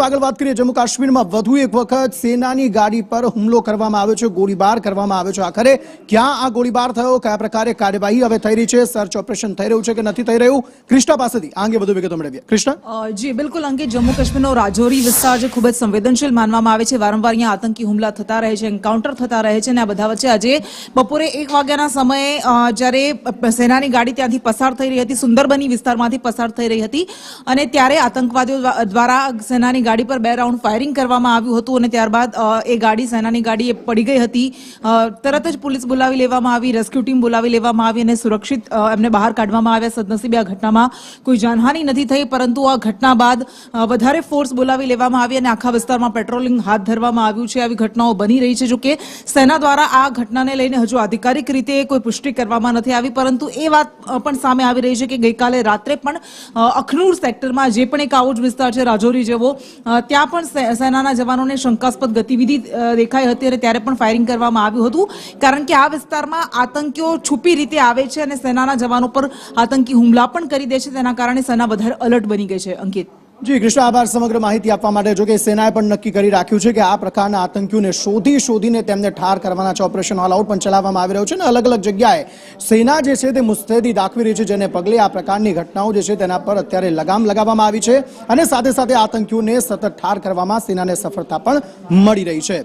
મુજબ આગળ વાત કરીએ, જમ્મુ કાશ્મીરમાં વધુ એક વખત સેનાની ગાડી પર હુમલો કરવામાં આવ્યો છે, ગોળીબાર કરવામાં આવ્યો છે। આખરે ક્યાં આ ગોળીબાર થયો, કયા પ્રકારે કાર્યવાહી હવે થઈ રહી છે, સર્ચ ઓપરેશન થઈ રહ્યું છે કે નથી થઈ રહ્યું, કૃષ્ણા પાસેથી આ અંગે વધુ વિગતો મેળવીએ। કૃષ્ણા જી બિલકુલ અંકિત, જમ્મુ કાશ્મીરનો રાજૌરી વિસ્તાર જે ખૂબ જ સંવેદનશીલ માનવામાં આવે છે, વારંવાર અહીંયા આતંકી હુમલા થતા રહે છે, એન્કાઉન્ટર થતા રહે છે, અને આ બધા વચ્ચે આજે બપોરે 1 વાગ્યાના સમયે જ્યારે સેનાની ગાડી ત્યાંથી પસાર થઈ રહી હતી, સુંદરબની વિસ્તારમાંથી પસાર થઈ રહી હતી, અને ત્યારે આતંકવાદીઓ દ્વારા સેનાની ગાડી પર 2 રાઉન્ડ ફાયરિંગ કરવામાં આવ્યું હતું, અને ત્યારબાદ એ ગાડી સેનાની ગાડી પડી ગઈ હતી। તરત જ પોલીસ બોલાવી લેવામાં આવી, રેસ્ક્યુ ટીમ બોલાવી લેવામાં આવી અને સુરક્ષિત એમને બહાર કાઢવામાં આવ્યા। સદનસીબે આ ઘટનામાં કોઈ જાનહાનિ નથી થઈ, પરંતુ આ ઘટના બાદ વધારે ફોર્સ બોલાવી લેવામાં આવી અને આખા વિસ્તારમાં પેટ્રોલિંગ હાથ ધરવામાં આવ્યું છે। આવી ઘટનાઓ બની રહી છે। જો કે સેના દ્વારા આ ઘટનાને લઈને હજુ આધિકારિક રીતે કોઈ પુષ્ટિ કરવામાં નથી આવી, પરંતુ એ વાત પણ સામે આવી રહી છે કે ગઈકાલે રાત્રે પણ અખનૂર સેક્ટરમાં જે પણ એક આવો જ વિસ્તાર છે રાજૌરી જેવો, ત્યાં પણ સેનાના જવાનોને શંકાસ્પદ ગતિવિધિ દેખાઈ હતી અને ત્યારે પણ ફાયરિંગ કરવામાં આવ્યું હતું, કારણ કે આ વિસ્તારમાં આતંકીઓ છુપી રીતે આવે છે અને સેનાના જવાનો પર આતંકી હુમલા પણ કરી દે છે। તેના કારણે સેના વધારે અલર્ટ બની ગઈ છે। અંકિત જી કૃષ્ણા, આભાર સમગ્ર માહિતી આપવા માટે। જો કે સેનાએ પણ નક્કી કરી રાખ્યું છે કે આ પ્રકારના આતંકીઓને શોધીને તેમને ઠાર કરવાના છે। ઓપરેશન ઓલ આઉટ પણ ચલાવવામાં આવી રહ્યું છે અને અલગ અલગ જગ્યાએ સેના જે છે તે મુસ્તેદી દાખવી રહી છે, જેને પગલે આ પ્રકારની ઘટનાઓ જે છે તેના પર અત્યારે લગામ લગાવવામાં આવી છે અને સાથે સાથે આતંકીઓને સતત ઠાર કરવામાં સેનાને સફળતા પણ મળી રહી છે।